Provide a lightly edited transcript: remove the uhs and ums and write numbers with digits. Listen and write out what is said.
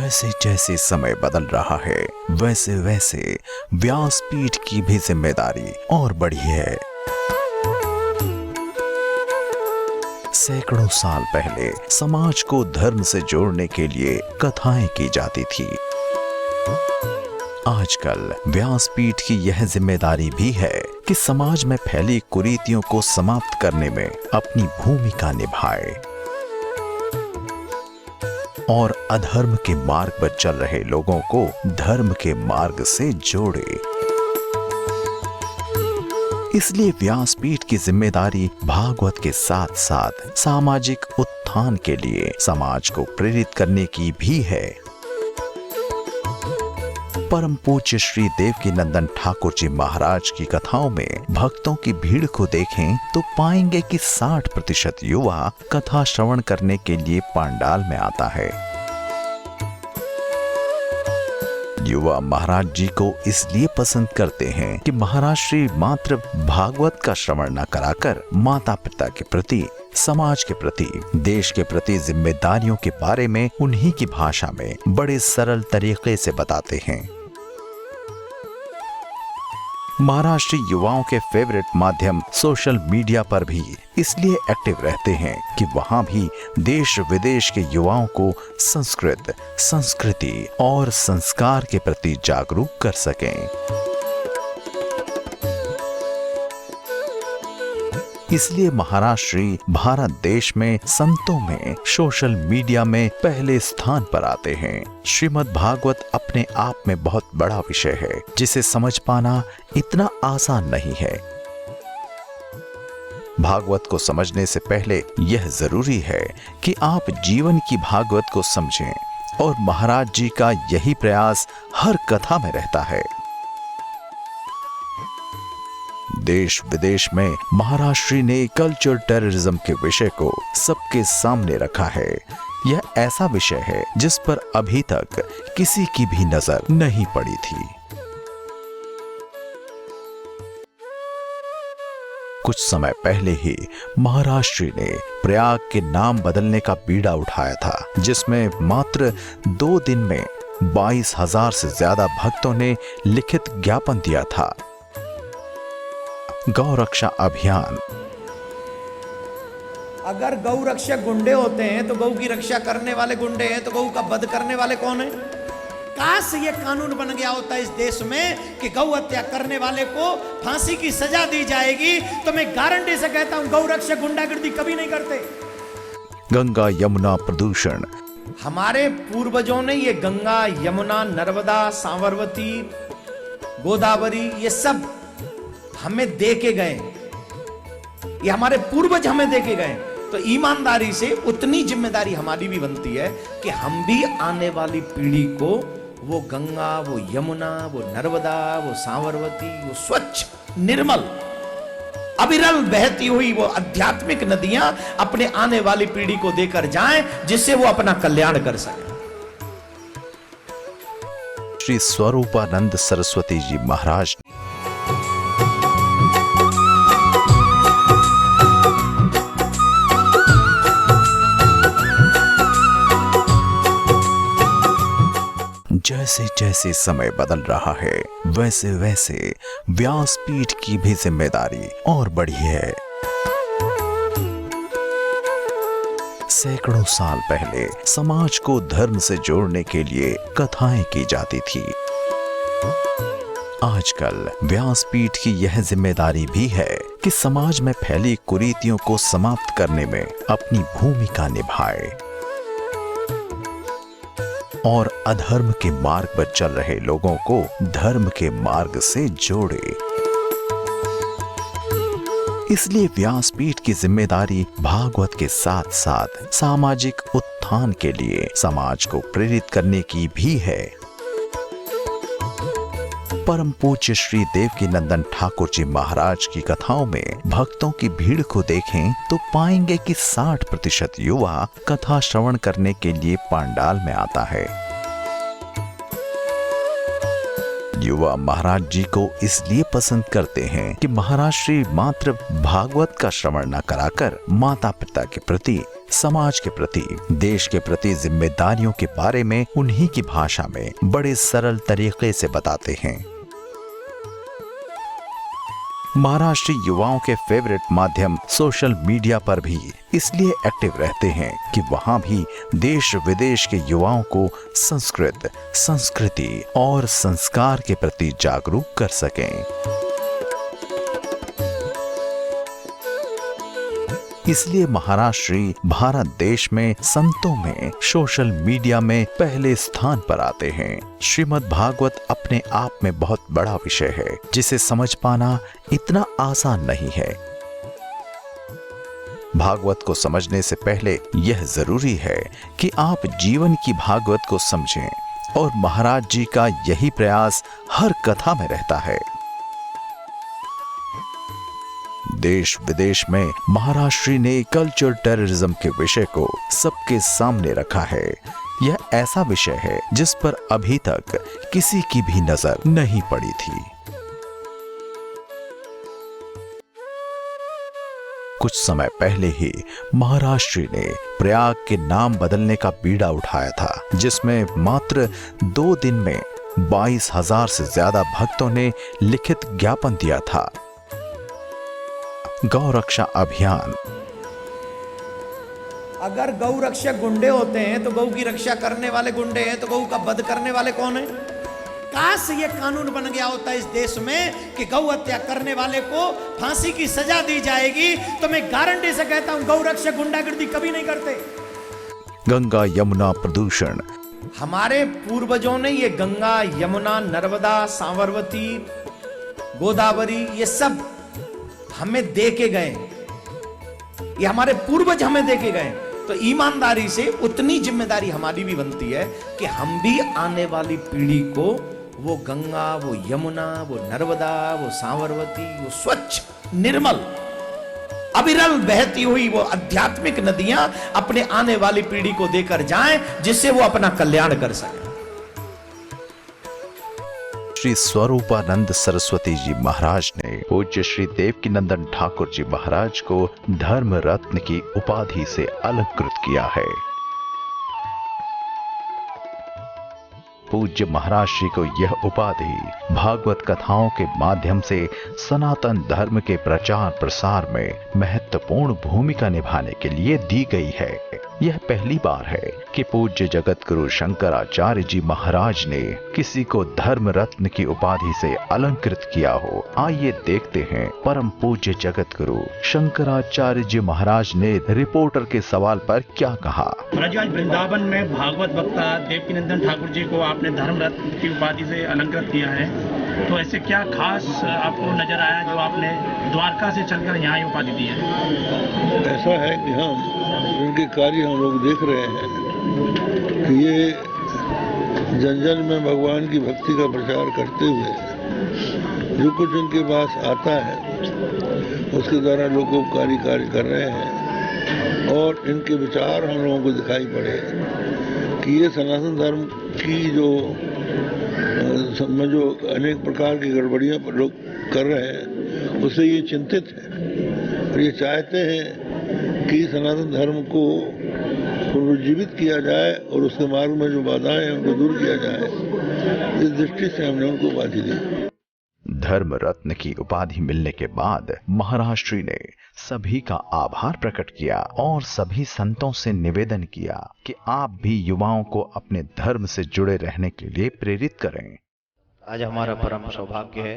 जैसे जैसे समय बदल रहा है वैसे वैसे व्यासपीठ की भी जिम्मेदारी और बढ़ी है। सैकड़ों साल पहले समाज को धर्म से जोड़ने के लिए कथाएं की जाती थी। आजकल व्यासपीठ की यह जिम्मेदारी भी है कि समाज में फैली कुरीतियों को समाप्त करने में अपनी भूमिका निभाए और अधर्म के मार्ग पर चल रहे लोगों को धर्म के मार्ग से जोड़े। इसलिए व्यासपीठ की जिम्मेदारी भागवत के साथ साथ सामाजिक उत्थान के लिए समाज को प्रेरित करने की भी है। परम पूज्य श्री देवकीनंदन ठाकुर जी महाराज की कथाओं में भक्तों की भीड़ को देखें तो पाएंगे कि 60% युवा कथा श्रवण करने के लिए पंडाल में आता है। युवा महाराज जी को इसलिए पसंद करते हैं कि महाराज श्री मात्र भागवत का श्रवण न कराकर माता पिता के प्रति, समाज के प्रति, देश के प्रति जिम्मेदारियों के बारे में उन्हीं की भाषा में बड़े सरल तरीके से बताते हैं। महाराष्ट्री युवाओं के फेवरेट माध्यम सोशल मीडिया पर भी इसलिए एक्टिव रहते हैं कि वहां भी देश विदेश के युवाओं को संस्कृत, संस्कृति और संस्कार के प्रति जागरूक कर सकें। इसलिए महाराष्ट्री भारत देश में संतों में, सोशल मीडिया में पहले स्थान पर आते हैं। श्रीमद् भागवत अपने आप में बहुत बड़ा विषय है जिसे समझ पाना इतना आसान नहीं है। भागवत को समझने से पहले यह जरूरी है कि आप जीवन की भागवत को समझें और महाराज जी का यही प्रयास हर कथा में रहता है। देश विदेश में महाराष्ट्री ने कल्चर टेररिज्म के विषय को सबके सामने रखा है। यह ऐसा विषय है जिस पर अभी तक किसी की भी नजर नहीं पड़ी थी। कुछ समय पहले ही महाराष्ट्री ने प्रयाग के नाम बदलने का बीड़ा उठाया था, जिसमें मात्र 2 दिन में 22,000 से ज्यादा भक्तों ने लिखित ज्ञापन दिया था। गौ रक्षा अभियान। अगर गौ रक्षक गुंडे होते हैं तो गौ की रक्षा करने वाले गुंडे हैं, तो गौ का वध करने वाले कौन है? काश ये कानून बन गया होता इस देश में कि गौ हत्या करने वाले को फांसी की सजा दी जाएगी, तो मैं गारंटी से कहता हूं गौ रक्षक गुंडागर्दी कभी नहीं करते। गंगा यमुना प्रदूषण। हमारे पूर्वजों ने ये गंगा, यमुना, नर्मदा, साबरमती, गोदावरी ये सब हमें दे के गए, ये हमारे पूर्वज हमें दे के गए। तो ईमानदारी से उतनी जिम्मेदारी हमारी भी बनती है कि हम भी आने वाली पीढ़ी को वो गंगा, वो यमुना, वो नर्मदा, वो साबरमती, वो स्वच्छ, निर्मल, अविरल बहती हुई वो आध्यात्मिक नदियां अपने आने वाली पीढ़ी को देकर जाएं, जिससे वो अपना कल्याण कर सके। श्री स्वरूपानंद सरस्वती जी महाराज जैसे जैसे समय बदल रहा है वैसे वैसे व्यासपीठ की भी जिम्मेदारी और बढ़ी है। सैकड़ों साल पहले समाज को धर्म से जोड़ने के लिए कथाएं की जाती थी। आजकल व्यासपीठ की यह जिम्मेदारी भी है कि समाज में फैली कुरीतियों को समाप्त करने में अपनी भूमिका निभाए और अधर्म के मार्ग पर चल रहे लोगों को धर्म के मार्ग से जोड़े। इसलिए व्यासपीठ की जिम्मेदारी भागवत के साथ साथ सामाजिक उत्थान के लिए समाज को प्रेरित करने की भी है। परम पूज्य श्री देवकीनंदन ठाकुर जी महाराज की कथाओं में भक्तों की भीड़ को देखें तो पाएंगे कि 60% युवा कथा श्रवण करने के लिए पंडाल में आता है। युवा महाराज जी को इसलिए पसंद करते हैं कि महाराज श्री मात्र भागवत का श्रवण न कराकर माता पिता के प्रति, समाज के प्रति, देश के प्रति जिम्मेदारियों के बारे में उन्हीं की भाषा में बड़े सरल तरीके से बताते हैं। महाराष्ट्री युवाओं के फेवरेट माध्यम सोशल मीडिया पर भी इसलिए एक्टिव रहते हैं कि वहां भी देश विदेश के युवाओं को संस्कृत, संस्कृति और संस्कार के प्रति जागरूक कर सकें। इसलिए महाराष्ट्री भारत देश में संतों में सोशल मीडिया में पहले स्थान पर आते हैं। श्रीमद् भागवत अपने आप में बहुत बड़ा विषय है जिसे समझ पाना इतना आसान नहीं है। भागवत को समझने से पहले यह जरूरी है कि आप जीवन की भागवत को समझें और महाराज जी का यही प्रयास हर कथा में रहता है। देश विदेश में महाराष्ट्री ने कल्चर टेररिज्म के विषय को सबके सामने रखा है। यह ऐसा विषय है जिस पर अभी तक किसी की भी नजर नहीं पड़ी थी। कुछ समय पहले ही महाराष्ट्री ने प्रयाग के नाम बदलने का बीड़ा उठाया था, जिसमें मात्र 2 दिन में 22,000 से ज्यादा भक्तों ने लिखित ज्ञापन दिया था। गौ रक्षा अभियान। अगर गौ रक्षक गुंडे होते हैं तो गौ की रक्षा करने वाले गुंडे हैं, तो गौ का वध करने वाले कौन है? काश ये कानून बन गया होता इस देश में कि गौ हत्या करने वाले को फांसी की सजा दी जाएगी, तो मैं गारंटी से कहता हूं गौ रक्षक गुंडागर्दी कभी नहीं करते। गंगा यमुना प्रदूषण। हमारे पूर्वजों ने ये गंगा, यमुना, नर्मदा, साबरमती, गोदावरी ये सब हमें दे के गए, ये हमारे पूर्वज हमें दे के गए। तो ईमानदारी से उतनी जिम्मेदारी हमारी भी बनती है कि हम भी आने वाली पीढ़ी को वो गंगा, वो यमुना, वो नर्मदा, वो साबरमती, वो स्वच्छ, निर्मल, अविरल बहती हुई वो आध्यात्मिक नदियां अपने आने वाली पीढ़ी को देकर जाएं, जिससे वो अपना कल्याण कर सके। श्री स्वरूपानंद सरस्वती जी महाराज ने पूज्य श्री देवकीनंदन ठाकुर जी महाराज को धर्म रत्न की उपाधि से अलंकृत किया है। पूज्य महाराज श्री को यह उपाधि भागवत कथाओं के माध्यम से सनातन धर्म के प्रचार प्रसार में महत्वपूर्ण भूमिका निभाने के लिए दी गई है। यह पहली बार है कि पूज्य जगत गुरु शंकराचार्य जी महाराज ने किसी को धर्म रत्न की उपाधि से अलंकृत किया हो। आइए देखते हैं परम पूज्य जगत गुरु शंकराचार्य जी महाराज ने रिपोर्टर के सवाल पर क्या कहा। आज वृंदावन में भागवत वक्ता देवकीनंदन ठाकुर जी को आपने धर्म रत्न की उपाधि से अलंकृत किया है, तो ऐसे क्या खास आपको नजर आया जो आपने द्वारका से चलकर यहाँ उपाधि दी है? ऐसा है कि हम इनके कार्य हम लोग देख रहे हैं कि ये जन जन में भगवान की भक्ति का प्रचार करते हुए जो कुछ इनके पास आता है उसके द्वारा लोकोपकारी कार्य कर रहे हैं। और इनके विचार हम लोगों को दिखाई पड़े कि ये सनातन धर्म की जो अनेक प्रकार की गड़बड़ियां लोग कर रहे हैं उससे ये चिंतित है और ये चाहते हैं कि सनातन धर्म को पुनर्जीवित किया जाए और उसके मार्ग में जो बाधाएं हैं उनको दूर किया जाए। इस दृष्टि से हमने उनको उपाधि दी। धर्म रत्न की उपाधि मिलने के बाद महाराष्ट्री ने सभी का आभार प्रकट किया और सभी संतों से निवेदन किया कि आप भी युवाओं को अपने धर्म से जुड़े रहने के लिए प्रेरित करें। आज हमारा परम सौभाग्य है